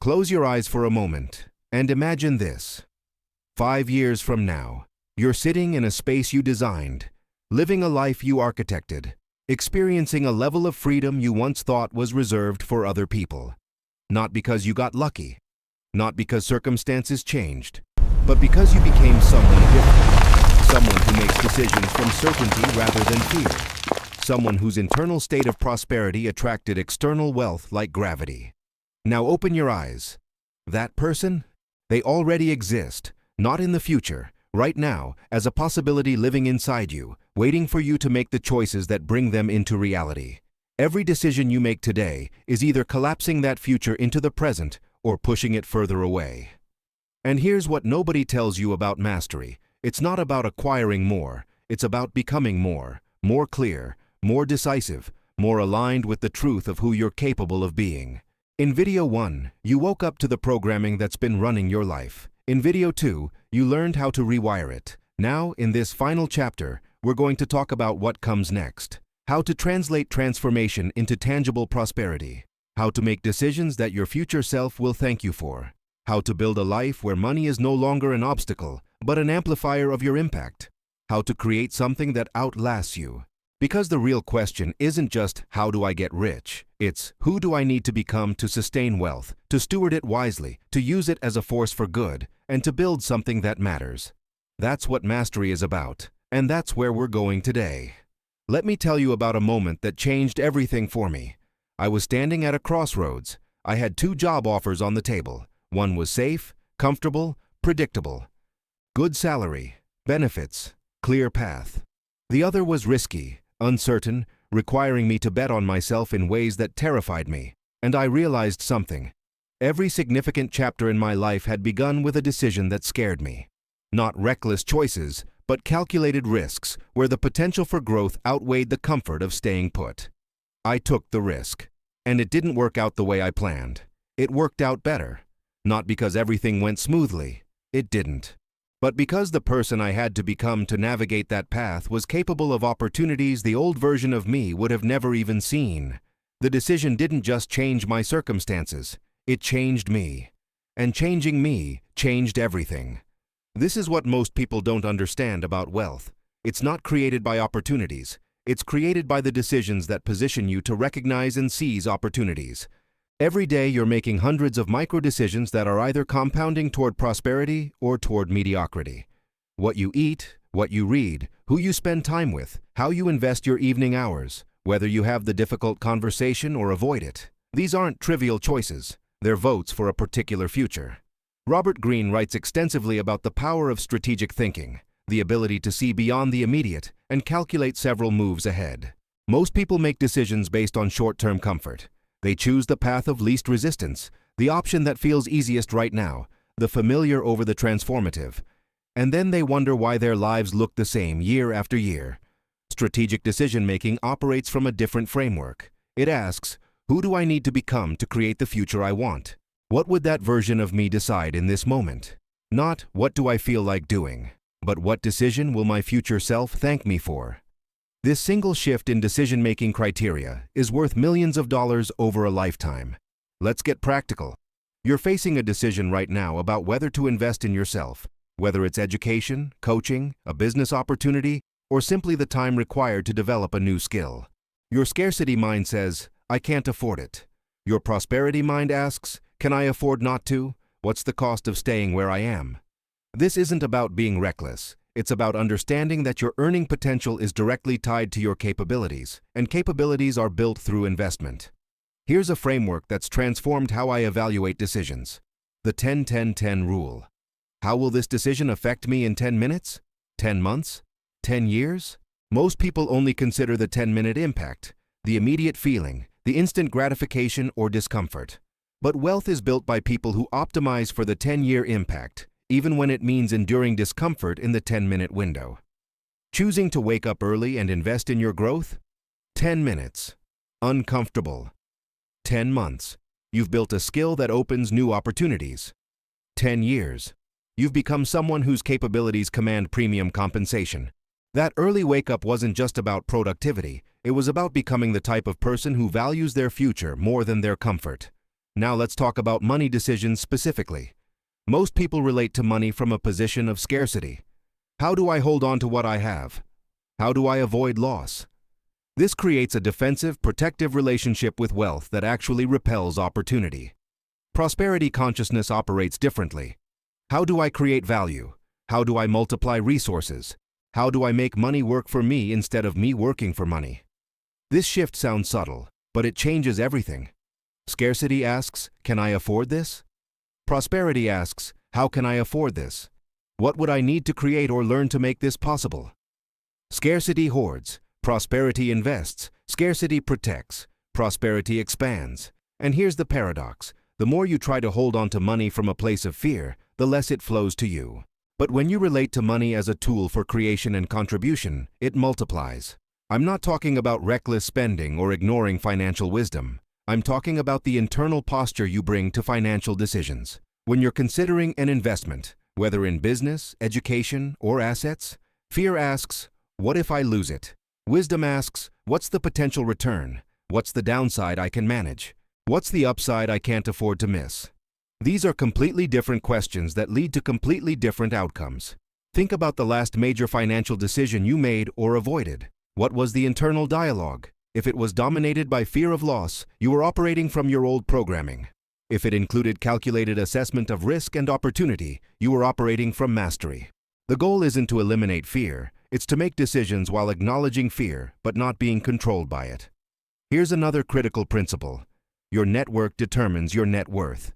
Close your eyes for a moment and imagine this. 5 years from now, you're sitting in a space you designed, living a life you architected, experiencing a level of freedom you once thought was reserved for other people. Not because you got lucky, not because circumstances changed, but because you became someone different, someone who makes decisions from certainty rather than fear, someone whose internal state of prosperity attracted external wealth like gravity. Now open your eyes. That person? They already exist, not in the future, right now, as a possibility living inside you, waiting for you to make the choices that bring them into reality. Every decision you make today is either collapsing that future into the present or pushing it further away. And here's what nobody tells you about mastery. It's not about acquiring more, it's about becoming more clear, more decisive, more aligned with the truth of who you're capable of being. In video 1, you woke up to the programming that's been running your life. In video 2, you learned how to rewire it. Now, in this final chapter, we're going to talk about what comes next. How to translate transformation into tangible prosperity. How to make decisions that your future self will thank you for. How to build a life where money is no longer an obstacle, but an amplifier of your impact. How to create something that outlasts you. Because the real question isn't just, how do I get rich? It's, who do I need to become to sustain wealth, to steward it wisely, to use it as a force for good, and to build something that matters. That's what mastery is about, and that's where we're going today. Let me tell you about a moment that changed everything for me. I was standing at a crossroads. I had 2 job offers on the table. One was safe, comfortable, predictable. Good salary, benefits, clear path. The other was risky, uncertain, requiring me to bet on myself in ways that terrified me. And I realized something. Every significant chapter in my life had begun with a decision that scared me. Not reckless choices, but calculated risks, where the potential for growth outweighed the comfort of staying put. I took the risk. And it didn't work out the way I planned. It worked out better. Not because everything went smoothly. It didn't. But because the person I had to become to navigate that path was capable of opportunities the old version of me would have never even seen. The decision didn't just change my circumstances, it changed me. And changing me changed everything. This is what most people don't understand about wealth. It's not created by opportunities. It's created by the decisions that position you to recognize and seize opportunities. Every day you're making hundreds of micro decisions that are either compounding toward prosperity or toward mediocrity. What you eat, what you read, who you spend time with, how you invest your evening hours, whether you have the difficult conversation or avoid it. These aren't trivial choices. They're votes for a particular future. Robert Greene writes extensively about the power of strategic thinking, the ability to see beyond the immediate and calculate several moves ahead. Most people make decisions based on short-term comfort. They choose the path of least resistance, the option that feels easiest right now, the familiar over the transformative. And then they wonder why their lives look the same year after year. Strategic decision-making operates from a different framework. It asks, who do I need to become to create the future I want? What would that version of me decide in this moment? Not, what do I feel like doing? But what decision will my future self thank me for? This single shift in decision-making criteria is worth millions of dollars over a lifetime. Let's get practical. You're facing a decision right now about whether to invest in yourself, whether it's education, coaching, a business opportunity, or simply the time required to develop a new skill. Your scarcity mind says, I can't afford it. Your prosperity mind asks, can I afford not to? What's the cost of staying where I am? This isn't about being reckless. It's about understanding that your earning potential is directly tied to your capabilities, and capabilities are built through investment. Here's a framework that's transformed how I evaluate decisions. The 10-10-10 rule. How will this decision affect me in 10 minutes? 10 months? 10 years? Most people only consider the 10-minute impact, the immediate feeling, the instant gratification or discomfort. But wealth is built by people who optimize for the 10-year impact, even when it means enduring discomfort in the 10-minute window. Choosing to wake up early and invest in your growth? 10 minutes. Uncomfortable. 10 months. You've built a skill that opens new opportunities. 10 years. You've become someone whose capabilities command premium compensation. That early wake-up wasn't just about productivity. It was about becoming the type of person who values their future more than their comfort. Now let's talk about money decisions specifically. Most people relate to money from a position of scarcity. How do I hold on to what I have? How do I avoid loss? This creates a defensive, protective relationship with wealth that actually repels opportunity. Prosperity consciousness operates differently. How do I create value? How do I multiply resources? How do I make money work for me instead of me working for money? This shift sounds subtle, but it changes everything. Scarcity asks, can I afford this? Prosperity asks, how can I afford this? What would I need to create or learn to make this possible? Scarcity hoards, prosperity invests, scarcity protects, prosperity expands. And here's the paradox. The more you try to hold on to money from a place of fear, the less it flows to you. But when you relate to money as a tool for creation and contribution, it multiplies. I'm not talking about reckless spending or ignoring financial wisdom. I'm talking about the internal posture you bring to financial decisions. When you're considering an investment, whether in business, education, or assets, fear asks, what if I lose it? Wisdom asks, what's the potential return? What's the downside I can manage? What's the upside I can't afford to miss? These are completely different questions that lead to completely different outcomes. Think about the last major financial decision you made or avoided. What was the internal dialogue? If it was dominated by fear of loss, you were operating from your old programming. If it included calculated assessment of risk and opportunity, you were operating from mastery. The goal isn't to eliminate fear, it's to make decisions while acknowledging fear but not being controlled by it. Here's another critical principle. Your network determines your net worth.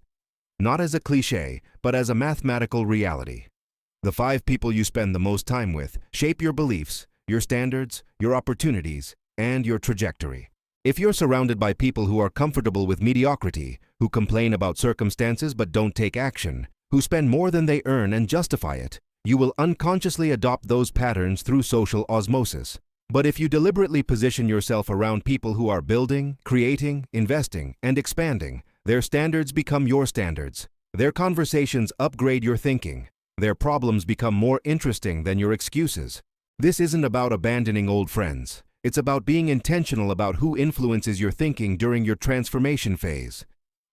Not as a cliché, but as a mathematical reality. The 5 people you spend the most time with shape your beliefs, your standards, your opportunities, and your trajectory. If you're surrounded by people who are comfortable with mediocrity, who complain about circumstances but don't take action, who spend more than they earn and justify it, you will unconsciously adopt those patterns through social osmosis. But if you deliberately position yourself around people who are building, creating, investing, and expanding, their standards become your standards. Their conversations upgrade your thinking. Their problems become more interesting than your excuses. This isn't about abandoning old friends. It's about being intentional about who influences your thinking during your transformation phase.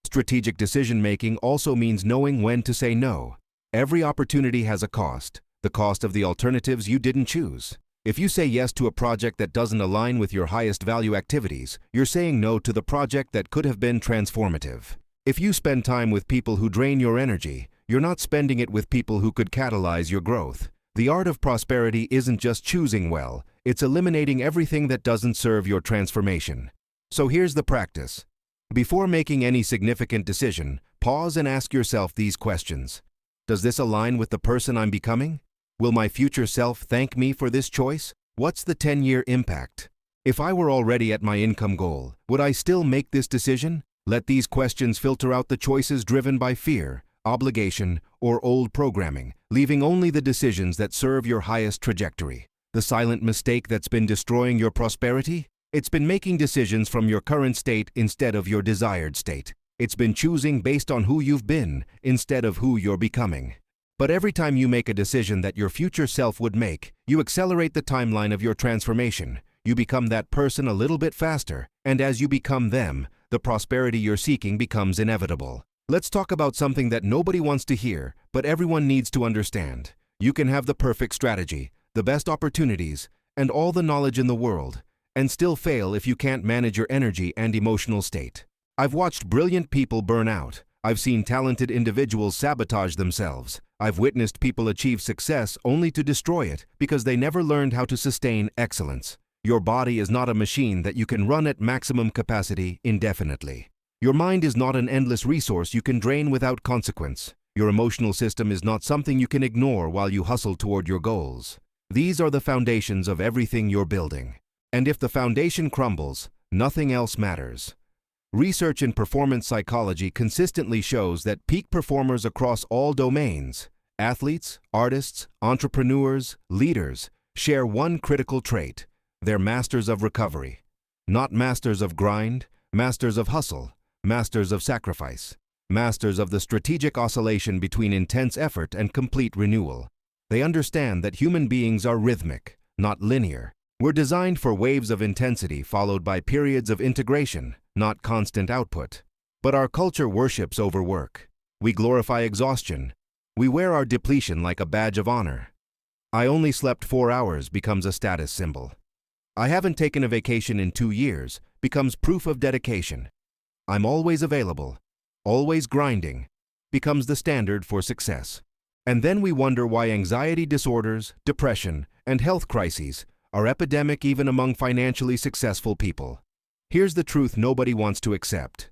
Strategic decision-making also means knowing when to say no. Every opportunity has a cost, the cost of the alternatives you didn't choose. If you say yes to a project that doesn't align with your highest value activities, you're saying no to the project that could have been transformative. If you spend time with people who drain your energy, you're not spending it with people who could catalyze your growth. The art of prosperity isn't just choosing well, it's eliminating everything that doesn't serve your transformation. So here's the practice. Before making any significant decision, pause and ask yourself these questions. Does this align with the person I'm becoming? Will my future self thank me for this choice? What's the 10-year impact? If I were already at my income goal, would I still make this decision? Let these questions filter out the choices driven by fear, obligation, or old programming, leaving only the decisions that serve your highest trajectory. The silent mistake that's been destroying your prosperity? It's been making decisions from your current state instead of your desired state. It's been choosing based on who you've been instead of who you're becoming. But every time you make a decision that your future self would make, you accelerate the timeline of your transformation. You become that person a little bit faster, and as you become them, the prosperity you're seeking becomes inevitable. Let's talk about something that nobody wants to hear, but everyone needs to understand. You can have the perfect strategy, the best opportunities, and all the knowledge in the world, and still fail if you can't manage your energy and emotional state. I've watched brilliant people burn out. I've seen talented individuals sabotage themselves. I've witnessed people achieve success only to destroy it because they never learned how to sustain excellence. Your body is not a machine that you can run at maximum capacity indefinitely. Your mind is not an endless resource you can drain without consequence. Your emotional system is not something you can ignore while you hustle toward your goals. These are the foundations of everything you're building. And if the foundation crumbles, nothing else matters. Research in performance psychology consistently shows that peak performers across all domains, athletes, artists, entrepreneurs, leaders, share one critical trait. They're masters of recovery. Not masters of grind, masters of hustle, masters of sacrifice, masters of the strategic oscillation between intense effort and complete renewal. They understand that human beings are rhythmic, not linear. We're designed for waves of intensity followed by periods of integration, not constant output. But our culture worships overwork. We glorify exhaustion. We wear our depletion like a badge of honor. I only slept 4 hours becomes a status symbol. I haven't taken a vacation in 2 years becomes proof of dedication. I'm always available, always grinding, becomes the standard for success. And then we wonder why anxiety disorders, depression, and health crises are epidemic even among financially successful people. Here's the truth nobody wants to accept.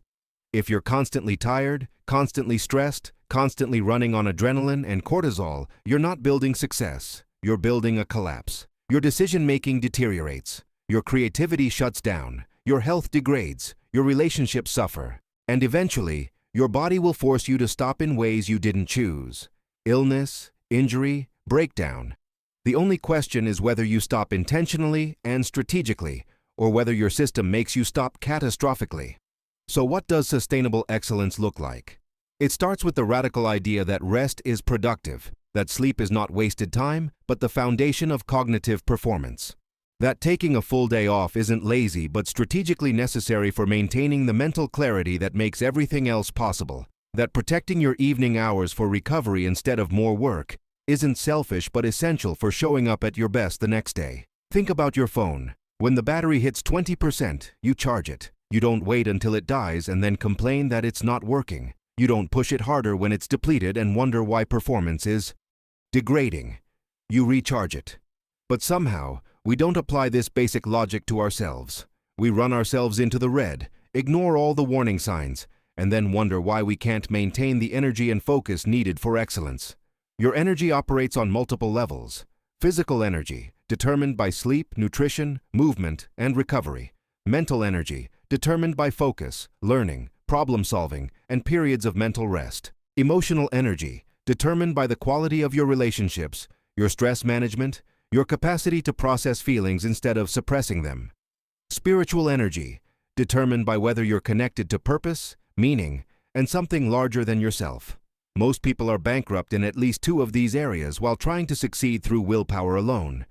If you're constantly tired, constantly stressed, constantly running on adrenaline and cortisol, you're not building success. You're building a collapse. Your decision-making deteriorates. Your creativity shuts down. Your health degrades. Your relationships suffer. And eventually, your body will force you to stop in ways you didn't choose. Illness, injury, breakdown. The only question is whether you stop intentionally and strategically, or whether your system makes you stop catastrophically. So what does sustainable excellence look like? It starts with the radical idea that rest is productive, that sleep is not wasted time, but the foundation of cognitive performance. That taking a full day off isn't lazy but strategically necessary for maintaining the mental clarity that makes everything else possible. That protecting your evening hours for recovery instead of more work isn't selfish but essential for showing up at your best the next day. Think about your phone. When the battery hits 20%, you charge it. You don't wait until it dies and then complain that it's not working. You don't push it harder when it's depleted and wonder why performance is degrading. You recharge it. But somehow, we don't apply this basic logic to ourselves. We run ourselves into the red, ignore all the warning signs, and then wonder why we can't maintain the energy and focus needed for excellence. Your energy operates on multiple levels. Physical energy, determined by sleep, nutrition, movement, and recovery. Mental energy, determined by focus, learning, problem-solving, and periods of mental rest. Emotional energy, determined by the quality of your relationships, your stress management, your capacity to process feelings instead of suppressing them. Spiritual energy, determined by whether you're connected to purpose, meaning, and something larger than yourself. Most people are bankrupt in at least 2 of these areas while trying to succeed through willpower alone.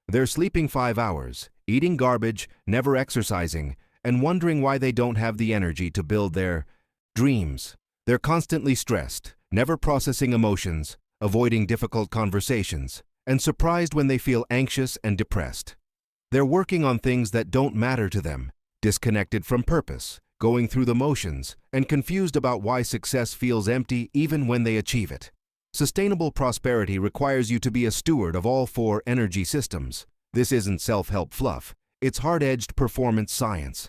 They're sleeping 5 hours, eating garbage, never exercising, and wondering why they don't have the energy to build their dreams. They're constantly stressed, never processing emotions, avoiding difficult conversations, and surprised when they feel anxious and depressed. They're working on things that don't matter to them, disconnected from purpose, going through the motions, and confused about why success feels empty even when they achieve it. Sustainable prosperity requires you to be a steward of all 4 energy systems. This isn't self-help fluff. It's hard-edged performance science.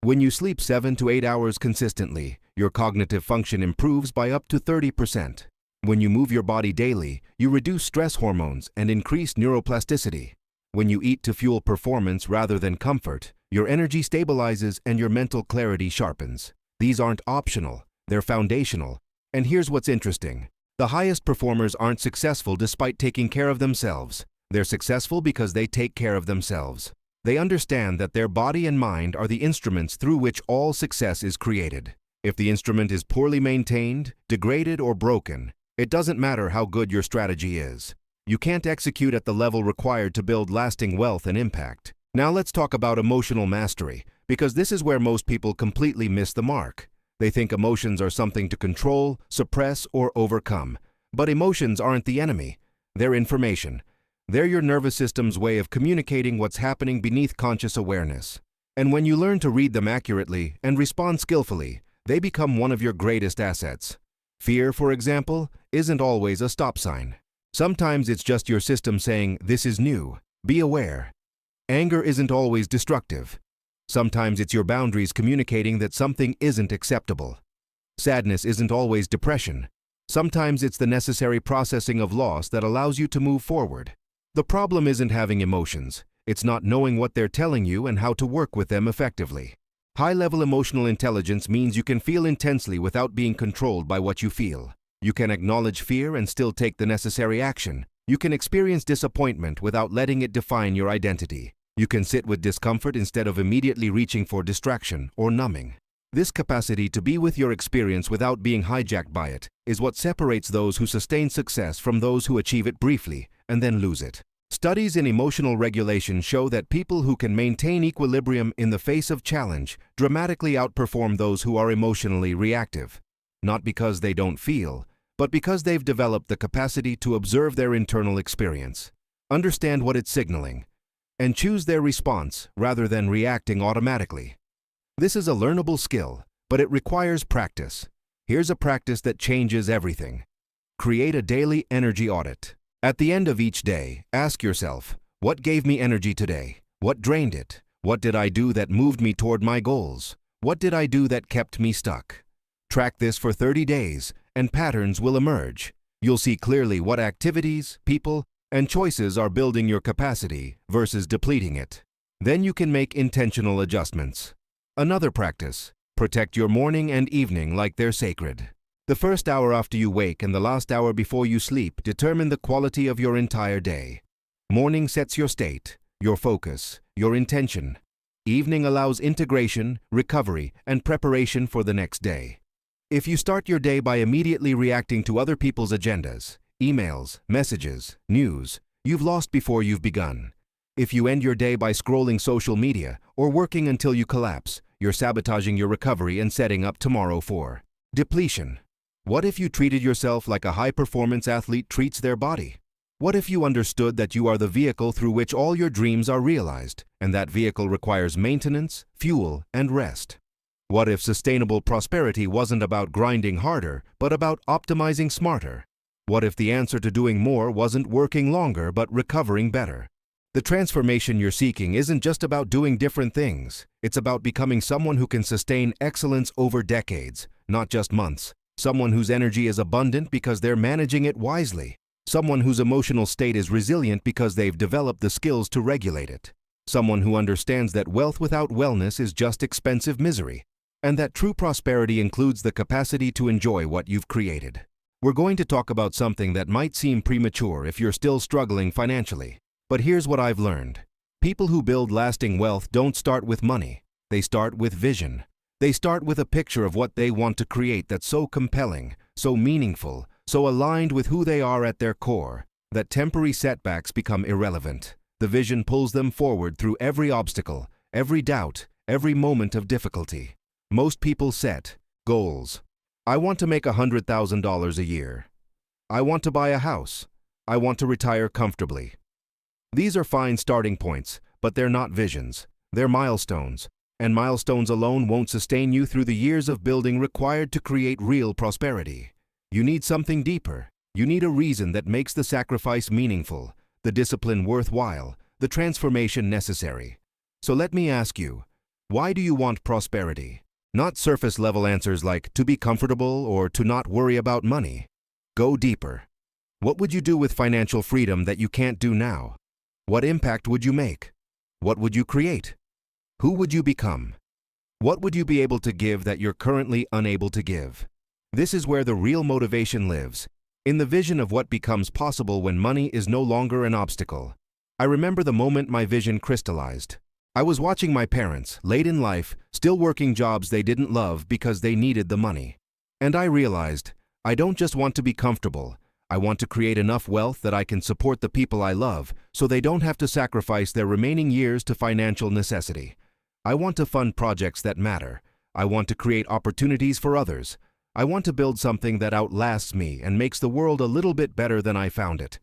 When you sleep 7 to 8 hours consistently, your cognitive function improves by up to 30%. When you move your body daily, you reduce stress hormones and increase neuroplasticity. When you eat to fuel performance rather than comfort, your energy stabilizes and your mental clarity sharpens. These aren't optional, they're foundational. And here's what's interesting. The highest performers aren't successful despite taking care of themselves. They're successful because they take care of themselves. They understand that their body and mind are the instruments through which all success is created. If the instrument is poorly maintained, degraded, or broken, it doesn't matter how good your strategy is. You can't execute at the level required to build lasting wealth and impact. Now let's talk about emotional mastery, because this is where most people completely miss the mark. They think emotions are something to control, suppress, or overcome. But emotions aren't the enemy. They're information. They're your nervous system's way of communicating what's happening beneath conscious awareness. And when you learn to read them accurately and respond skillfully, they become one of your greatest assets. Fear, for example, isn't always a stop sign. Sometimes it's just your system saying, "This is new. Be aware." Anger isn't always destructive. Sometimes it's your boundaries communicating that something isn't acceptable. Sadness isn't always depression. Sometimes it's the necessary processing of loss that allows you to move forward. The problem isn't having emotions. It's not knowing what they're telling you and how to work with them effectively. High-level emotional intelligence means you can feel intensely without being controlled by what you feel. You can acknowledge fear and still take the necessary action. You can experience disappointment without letting it define your identity. You can sit with discomfort instead of immediately reaching for distraction or numbing. This capacity to be with your experience without being hijacked by it is what separates those who sustain success from those who achieve it briefly and then lose it. Studies in emotional regulation show that people who can maintain equilibrium in the face of challenge dramatically outperform those who are emotionally reactive, not because they don't feel, but because they've developed the capacity to observe their internal experience, understand what it's signaling, and choose their response rather than reacting automatically. This is a learnable skill, but it requires practice. Here's a practice that changes everything. Create a daily energy audit. At the end of each day, ask yourself, what gave me energy today? What drained it? What did I do that moved me toward my goals? What did I do that kept me stuck? Track this for 30 days, and patterns will emerge. You'll see clearly what activities, people, and choices are building your capacity versus depleting it. Then you can make intentional adjustments. Another practice: protect your morning and evening like they're sacred. The first hour after you wake and the last hour before you sleep determine the quality of your entire day. Morning sets your state, your focus, your intention. Evening allows integration, recovery, and preparation for the next day. If you start your day by immediately reacting to other people's agendas, emails, messages, news, you've lost before you've begun. If you end your day by scrolling social media or working until you collapse, you're sabotaging your recovery and setting up tomorrow for depletion. What if you treated yourself like a high-performance athlete treats their body? What if you understood that you are the vehicle through which all your dreams are realized, and that vehicle requires maintenance, fuel, and rest? What if sustainable prosperity wasn't about grinding harder, but about optimizing smarter? What if the answer to doing more wasn't working longer, but recovering better? The transformation you're seeking isn't just about doing different things. It's about becoming someone who can sustain excellence over decades, not just months. Someone whose energy is abundant because they're managing it wisely. Someone whose emotional state is resilient because they've developed the skills to regulate it. Someone who understands that wealth without wellness is just expensive misery, and that true prosperity includes the capacity to enjoy what you've created. We're going to talk about something that might seem premature if you're still struggling financially. But here's what I've learned. People who build lasting wealth don't start with money. They start with vision. They start with a picture of what they want to create that's so compelling, so meaningful, so aligned with who they are at their core, that temporary setbacks become irrelevant. The vision pulls them forward through every obstacle, every doubt, every moment of difficulty. Most people set goals. I want to make $100,000 a year. I want to buy a house. I want to retire comfortably. These are fine starting points, but they're not visions. They're milestones. And milestones alone won't sustain you through the years of building required to create real prosperity. You need something deeper. You need a reason that makes the sacrifice meaningful, the discipline worthwhile, the transformation necessary. So let me ask you, why do you want prosperity? Not surface-level answers like to be comfortable or to not worry about money. Go deeper. What would you do with financial freedom that you can't do now? What impact would you make? What would you create? Who would you become? What would you be able to give that you're currently unable to give? This is where the real motivation lives, in the vision of what becomes possible when money is no longer an obstacle. I remember the moment my vision crystallized. I was watching my parents, late in life, still working jobs they didn't love because they needed the money. And I realized, I don't just want to be comfortable. I want to create enough wealth that I can support the people I love so they don't have to sacrifice their remaining years to financial necessity. I want to fund projects that matter. I want to create opportunities for others. I want to build something that outlasts me and makes the world a little bit better than I found it.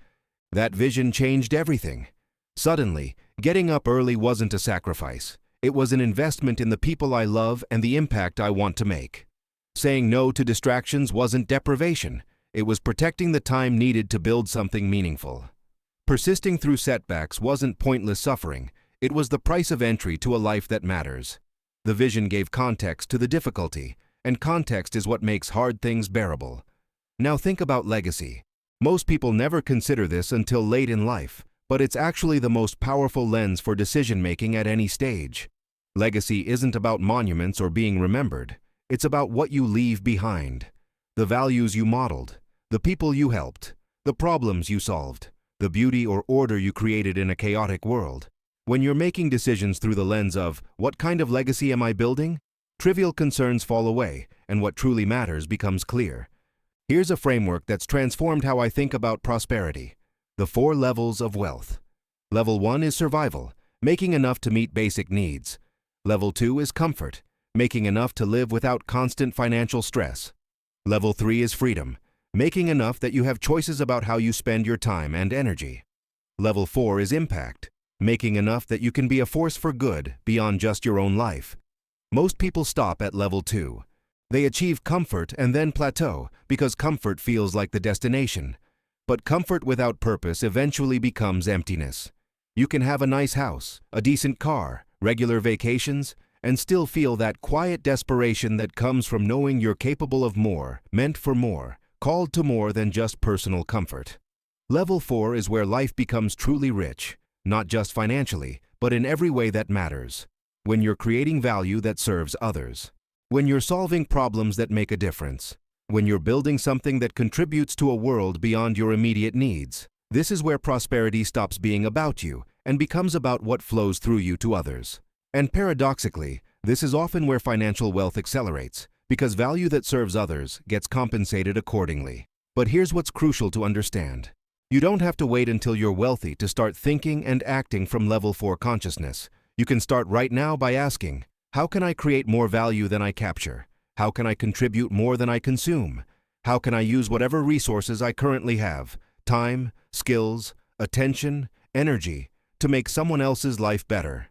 That vision changed everything. Suddenly, getting up early wasn't a sacrifice. It was an investment in the people I love and the impact I want to make. Saying no to distractions wasn't deprivation. It was protecting the time needed to build something meaningful. Persisting through setbacks wasn't pointless suffering. It was the price of entry to a life that matters. The vision gave context to the difficulty, and context is what makes hard things bearable. Now think about legacy. Most people never consider this until late in life, but it's actually the most powerful lens for decision-making at any stage. Legacy isn't about monuments or being remembered. It's about what you leave behind. The values you modeled, the people you helped, the problems you solved, the beauty or order you created in a chaotic world. When you're making decisions through the lens of, what kind of legacy am I building? Trivial concerns fall away, and what truly matters becomes clear. Here's a framework that's transformed how I think about prosperity. The 4 levels of wealth. Level 1 is survival, making enough to meet basic needs. Level 2 is comfort, making enough to live without constant financial stress. Level 3 is freedom, making enough that you have choices about how you spend your time and energy. Level 4 is impact, making enough that you can be a force for good beyond just your own life. Most people stop at level 2. They achieve comfort and then plateau because comfort feels like the destination. But comfort without purpose eventually becomes emptiness. You can have a nice house, a decent car, regular vacations, and still feel that quiet desperation that comes from knowing you're capable of more, meant for more, called to more than just personal comfort. Level 4 is where life becomes truly rich, not just financially, but in every way that matters. When you're creating value that serves others. When you're solving problems that make a difference. When you're building something that contributes to a world beyond your immediate needs. This is where prosperity stops being about you and becomes about what flows through you to others. And paradoxically, this is often where financial wealth accelerates, because value that serves others gets compensated accordingly. But here's what's crucial to understand. You don't have to wait until you're wealthy to start thinking and acting from level 4 consciousness. You can start right now by asking, how can I create more value than I capture? How can I contribute more than I consume? How can I use whatever resources I currently have, time, skills, attention, energy, to make someone else's life better?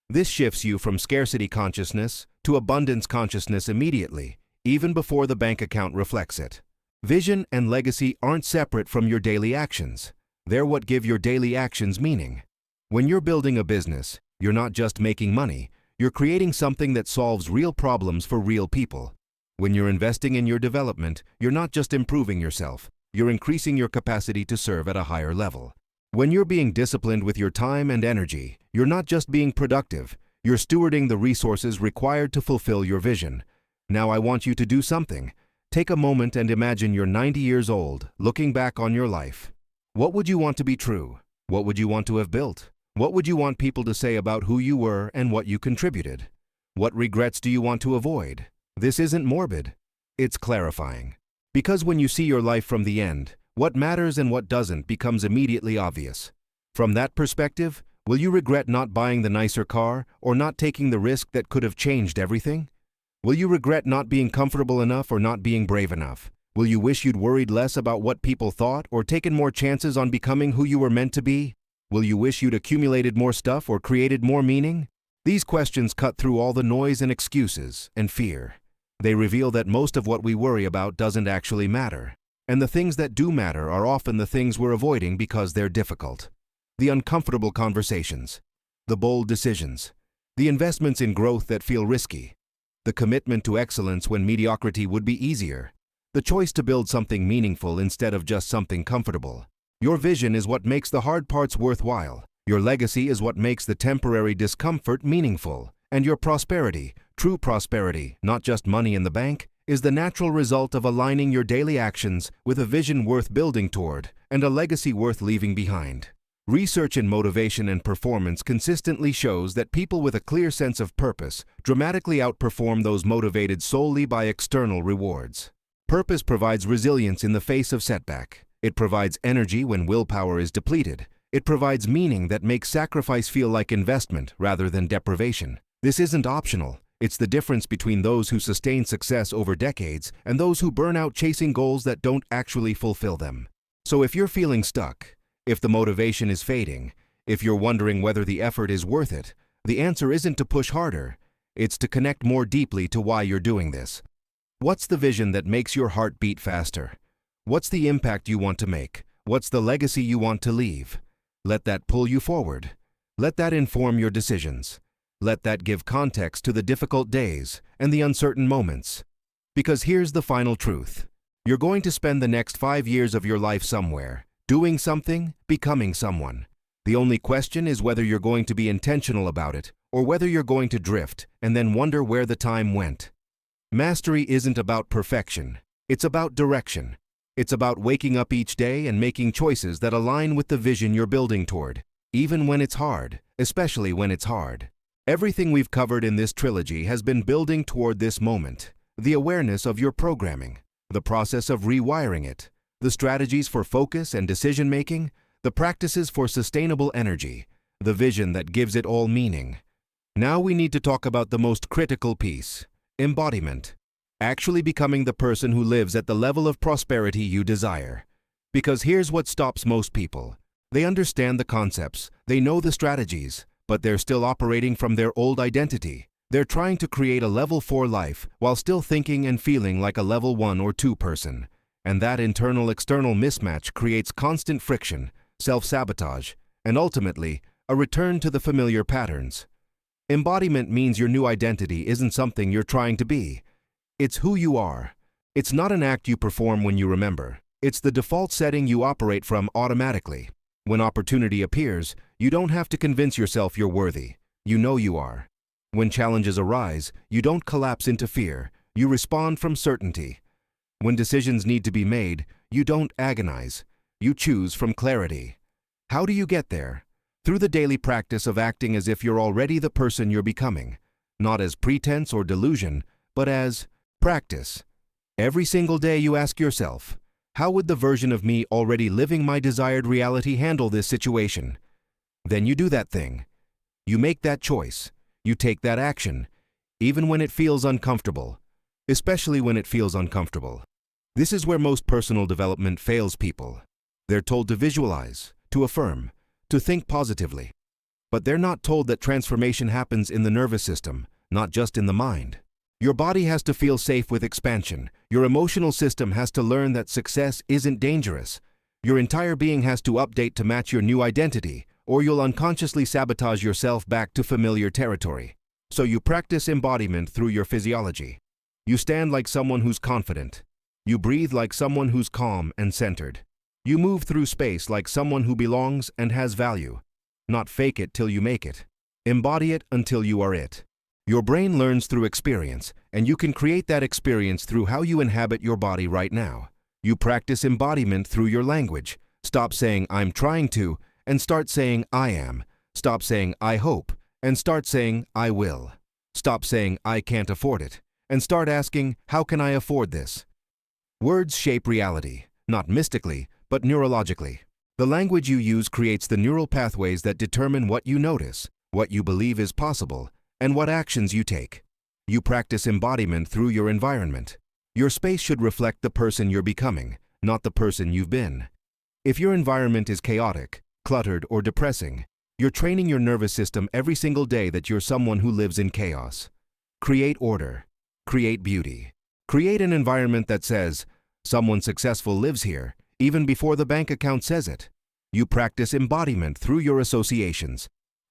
This shifts you from scarcity consciousness to abundance consciousness immediately, even before the bank account reflects it. Vision and legacy aren't separate from your daily actions. They're what give your daily actions meaning. When you're building a business, you're not just making money, you're creating something that solves real problems for real people. When you're investing in your development, you're not just improving yourself, you're increasing your capacity to serve at a higher level. When you're being disciplined with your time and energy, you're not just being productive, you're stewarding the resources required to fulfill your vision. Now I want you to do something. Take a moment and imagine you're 90 years old, looking back on your life. What would you want to be true? What would you want to have built? What would you want people to say about who you were and what you contributed? What regrets do you want to avoid? This isn't morbid. It's clarifying. Because when you see your life from the end, what matters and what doesn't becomes immediately obvious. From that perspective, will you regret not buying the nicer car or not taking the risk that could have changed everything? Will you regret not being comfortable enough or not being brave enough? Will you wish you'd worried less about what people thought or taken more chances on becoming who you were meant to be? Will you wish you'd accumulated more stuff or created more meaning? These questions cut through all the noise and excuses and fear. They reveal that most of what we worry about doesn't actually matter. And the things that do matter are often the things we're avoiding because they're difficult. The uncomfortable conversations, the bold decisions, the investments in growth that feel risky, the commitment to excellence when mediocrity would be easier, the choice to build something meaningful instead of just something comfortable. Your vision is what makes the hard parts worthwhile. Your legacy is what makes the temporary discomfort meaningful. And your prosperity, true prosperity, not just money in the bank, is the natural result of aligning your daily actions with a vision worth building toward and a legacy worth leaving behind. Research in motivation and performance consistently shows that people with a clear sense of purpose dramatically outperform those motivated solely by external rewards. Purpose provides resilience in the face of setback. It provides energy when willpower is depleted. It provides meaning that makes sacrifice feel like investment rather than deprivation. This isn't optional. It's the difference between those who sustain success over decades and those who burn out chasing goals that don't actually fulfill them. So if you're feeling stuck, if the motivation is fading, if you're wondering whether the effort is worth it, the answer isn't to push harder. It's to connect more deeply to why you're doing this. What's the vision that makes your heart beat faster? What's the impact you want to make? What's the legacy you want to leave? Let that pull you forward. Let that inform your decisions. Let that give context to the difficult days and the uncertain moments. Because here's the final truth. You're going to spend the next 5 years of your life somewhere, doing something, becoming someone. The only question is whether you're going to be intentional about it or whether you're going to drift and then wonder where the time went. Mastery isn't about perfection. It's about direction. It's about waking up each day and making choices that align with the vision you're building toward, even when it's hard, especially when it's hard. Everything we've covered in this trilogy has been building toward this moment, the awareness of your programming, the process of rewiring it, the strategies for focus and decision-making, the practices for sustainable energy, the vision that gives it all meaning. Now we need to talk about the most critical piece, embodiment. Actually becoming the person who lives at the level of prosperity you desire. Because here's what stops most people. They understand the concepts, they know the strategies, but they're still operating from their old identity. They're trying to create a level 4 life while still thinking and feeling like a level 1 or 2 person. And that internal-external mismatch creates constant friction, self-sabotage, and ultimately, a return to the familiar patterns. Embodiment means your new identity isn't something you're trying to be. It's who you are. It's not an act you perform when you remember. It's the default setting you operate from automatically. When opportunity appears, you don't have to convince yourself you're worthy. You know you are. When challenges arise, you don't collapse into fear. You respond from certainty. When decisions need to be made, you don't agonize. You choose from clarity. How do you get there? Through the daily practice of acting as if you're already the person you're becoming. Not as pretense or delusion, but as practice. Every single day you ask yourself, how would the version of me already living my desired reality handle this situation? Then you do that thing. You make that choice. You take that action, even when it feels uncomfortable, especially when it feels uncomfortable. This is where most personal development fails people. They're told to visualize, to affirm, to think positively. But they're not told that transformation happens in the nervous system, not just in the mind. Your body has to feel safe with expansion. Your emotional system has to learn that success isn't dangerous. Your entire being has to update to match your new identity, or you'll unconsciously sabotage yourself back to familiar territory. So you practice embodiment through your physiology. You stand like someone who's confident. You breathe like someone who's calm and centered. You move through space like someone who belongs and has value. Not fake it till you make it. Embody it until you are it. Your brain learns through experience, and you can create that experience through how you inhabit your body right now. You practice embodiment through your language. Stop saying, I'm trying to, and start saying, I am. Stop saying, I hope, and start saying, I will. Stop saying, I can't afford it, and start asking, how can I afford this? Words shape reality, not mystically, but neurologically. The language you use creates the neural pathways that determine what you notice, what you believe is possible, and what actions you take. You practice embodiment through your environment. Your space should reflect the person you're becoming, not the person you've been. If your environment is chaotic, cluttered, or depressing, you're training your nervous system every single day that you're someone who lives in chaos. Create order. Create beauty. Create an environment that says, someone successful lives here, even before the bank account says it. You practice embodiment through your associations.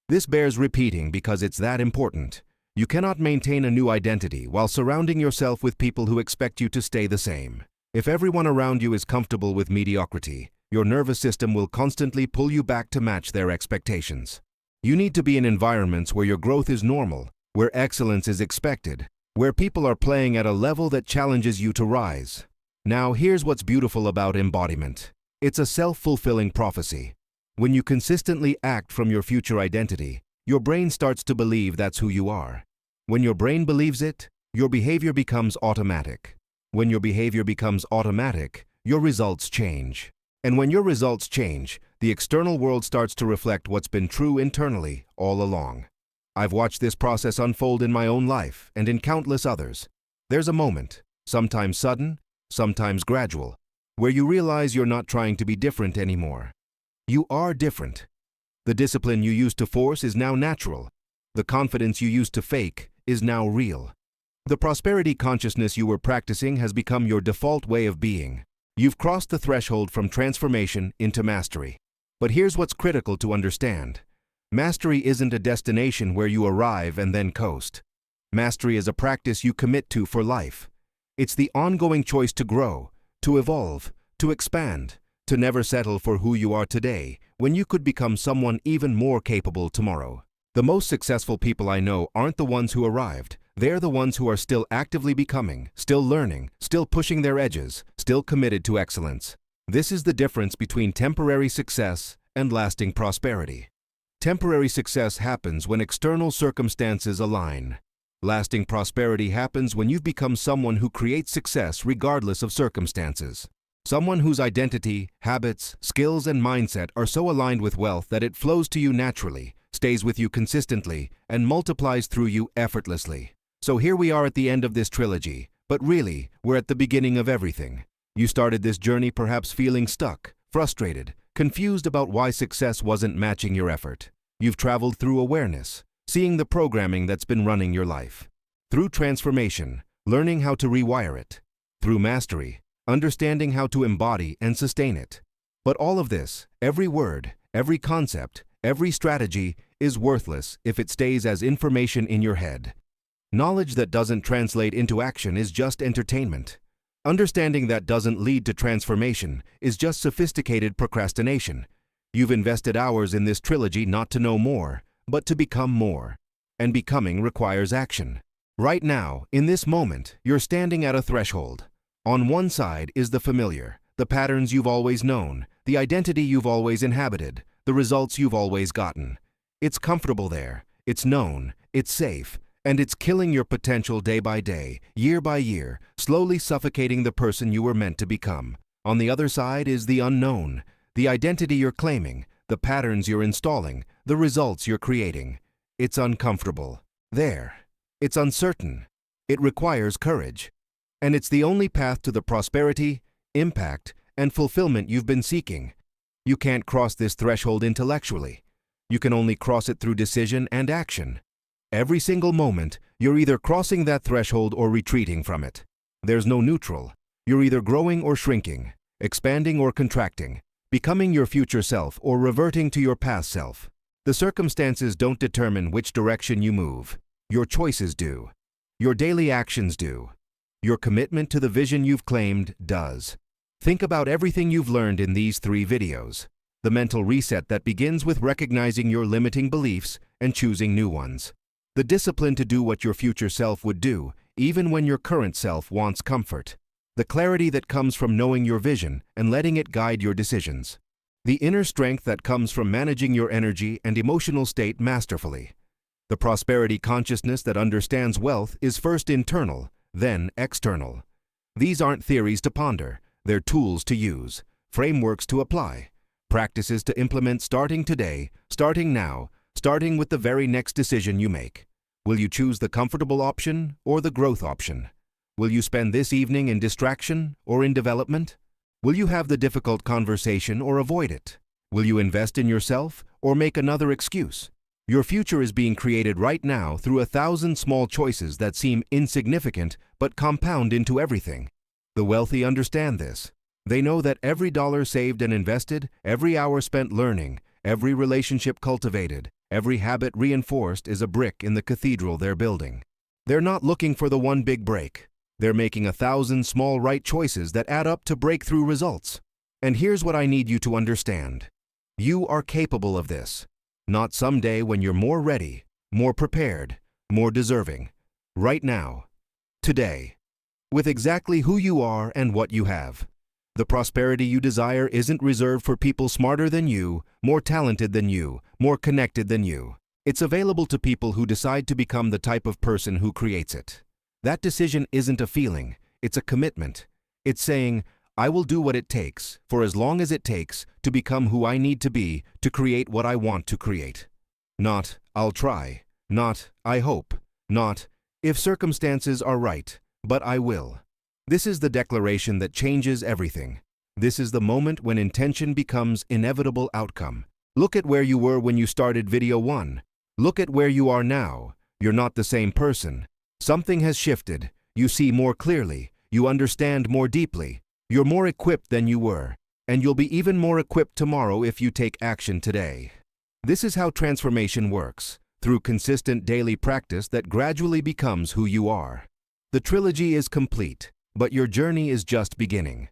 This bears repeating because it's that important. You cannot maintain a new identity while surrounding yourself with people who expect you to stay the same. If everyone around you is comfortable with mediocrity, your nervous system will constantly pull you back to match their expectations. You need to be in environments where your growth is normal, where excellence is expected, where people are playing at a level that challenges you to rise. Now, here's what's beautiful about embodiment. It's a self-fulfilling prophecy. When you consistently act from your future identity, your brain starts to believe that's who you are. When your brain believes it, your behavior becomes automatic. When your behavior becomes automatic, your results change. And when your results change, the external world starts to reflect what's been true internally all along. I've watched this process unfold in my own life and in countless others. There's a moment, sometimes sudden, sometimes gradual, where you realize you're not trying to be different anymore. You are different. The discipline you used to force is now natural. The confidence you used to fake is now real. The prosperity consciousness you were practicing has become your default way of being. You've crossed the threshold from transformation into mastery. But here's what's critical to understand. Mastery isn't a destination where you arrive and then coast. Mastery is a practice you commit to for life. It's the ongoing choice to grow, to evolve, to expand, to never settle for who you are today when you could become someone even more capable tomorrow. The most successful people I know aren't the ones who arrived. They're the ones who are still actively becoming, still learning, still pushing their edges, still committed to excellence. This is the difference between temporary success and lasting prosperity. Temporary success happens when external circumstances align. Lasting prosperity happens when you've become someone who creates success regardless of circumstances. Someone whose identity, habits, skills, and mindset are so aligned with wealth that it flows to you naturally, stays with you consistently, and multiplies through you effortlessly. So here we are at the end of this trilogy, but really, we're at the beginning of everything. You started this journey perhaps feeling stuck, frustrated, confused about why success wasn't matching your effort. You've traveled through awareness, seeing the programming that's been running your life. Through transformation, learning how to rewire it. Through mastery, understanding how to embody and sustain it. But all of this, every word, every concept, every strategy, is worthless if it stays as information in your head. Knowledge that doesn't translate into action is just entertainment. Understanding that doesn't lead to transformation is just sophisticated procrastination. You've invested hours in this trilogy not to know more, but to become more. And becoming requires action. Right now, in this moment, you're standing at a threshold. On one side is the familiar, the patterns you've always known, the identity you've always inhabited, the results you've always gotten. It's comfortable there, it's known, it's safe, and it's killing your potential day by day, year by year, slowly suffocating the person you were meant to become. On the other side is the unknown, the identity you're claiming, the patterns you're installing, the results you're creating. It's uncomfortable. There. It's uncertain. It requires courage. And it's the only path to the prosperity, impact, and fulfillment you've been seeking. You can't cross this threshold intellectually. You can only cross it through decision and action. Every single moment, you're either crossing that threshold or retreating from it. There's no neutral. You're either growing or shrinking, expanding or contracting, becoming your future self or reverting to your past self. The circumstances don't determine which direction you move. Your choices do. Your daily actions do. Your commitment to the vision you've claimed does. Think about everything you've learned in these 3 videos. The mental reset that begins with recognizing your limiting beliefs and choosing new ones. The discipline to do what your future self would do, even when your current self wants comfort. The clarity that comes from knowing your vision and letting it guide your decisions. The inner strength that comes from managing your energy and emotional state masterfully. The prosperity consciousness that understands wealth is first internal, then external. These aren't theories to ponder, they're tools to use, frameworks to apply, practices to implement starting today, starting now, starting with the very next decision you make. Will you choose the comfortable option or the growth option? Will you spend this evening in distraction or in development? Will you have the difficult conversation or avoid it? Will you invest in yourself or make another excuse? Your future is being created right now through 1,000 small choices that seem insignificant but compound into everything. The wealthy understand this. They know that every dollar saved and invested, every hour spent learning, every relationship cultivated, every habit reinforced is a brick in the cathedral they're building. They're not looking for the one big break. They're making 1,000 small right choices that add up to breakthrough results. And here's what I need you to understand. You are capable of this. Not someday when you're more ready, more prepared, more deserving. Right now. Today. With exactly who you are and what you have. The prosperity you desire isn't reserved for people smarter than you, more talented than you, more connected than you. It's available to people who decide to become the type of person who creates it. That decision isn't a feeling, it's a commitment. It's saying, I will do what it takes, for as long as it takes, to become who I need to be, to create what I want to create. Not, I'll try. Not, I hope. Not, if circumstances are right, but I will. This is the declaration that changes everything. This is the moment when intention becomes inevitable outcome. Look at where you were when you started video 1. Look at where you are now. You're not the same person. Something has shifted. You see more clearly. You understand more deeply. You're more equipped than you were. And you'll be even more equipped tomorrow if you take action today. This is how transformation works, through consistent daily practice that gradually becomes who you are. The trilogy is complete, but your journey is just beginning.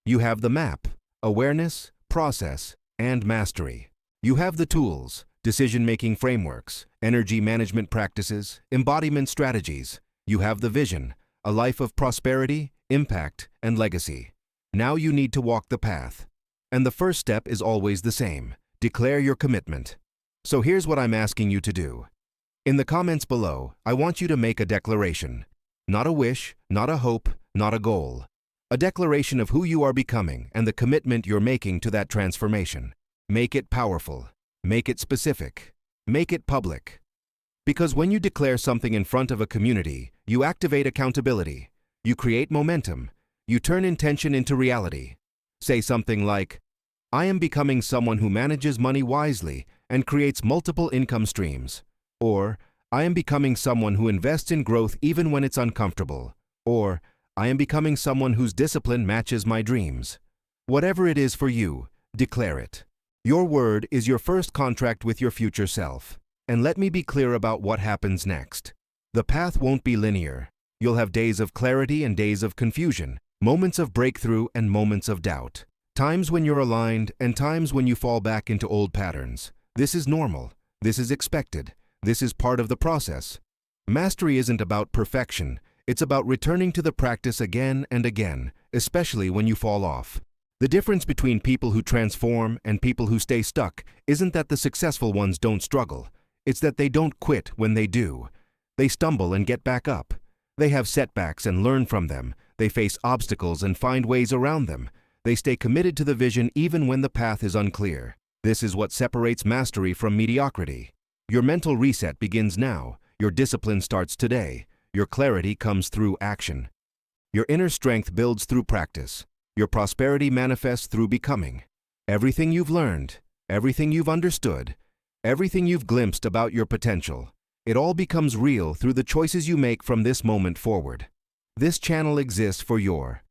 You have the map, awareness, process, and mastery. You have the tools, decision-making frameworks, energy management practices, embodiment strategies. You have the vision, a life of prosperity, impact, and legacy. Now you need to walk the path. And the first step is always the same. Declare your commitment. So here's what I'm asking you to do. In the comments below, I want you to make a declaration. Not a wish, not a hope, not a goal. a declaration of who you are becoming and the commitment you're making to that transformation. Make it powerful. Make it specific. Make it public. Because when you declare something in front of a community, you activate accountability. You create momentum. You turn intention into reality. Say something like, I am becoming someone who manages money wisely and creates multiple income streams. Or, I am becoming someone who invests in growth even when it's uncomfortable. Or, I am becoming someone whose discipline matches my dreams. Whatever it is for you, declare it. Your word is your first contract with your future self. And let me be clear about what happens next. The path won't be linear. You'll have days of clarity and days of confusion, moments of breakthrough and moments of doubt. Times when you're aligned and times when you fall back into old patterns. This is normal. This is expected. This is part of the process. Mastery isn't about perfection. It's about returning to the practice again and again, especially when you fall off. The difference between people who transform and people who stay stuck isn't that the successful ones don't struggle. It's that they don't quit when they do. They stumble and get back up. They have setbacks and learn from them. They face obstacles and find ways around them. They stay committed to the vision even when the path is unclear. This is what separates mastery from mediocrity. Your mental reset begins now. Your discipline starts today. Your clarity comes through action. Your inner strength builds through practice. Your prosperity manifests through becoming. Everything you've learned, everything you've understood, everything you've glimpsed about your potential, it all becomes real through the choices you make from this moment forward. This channel exists for your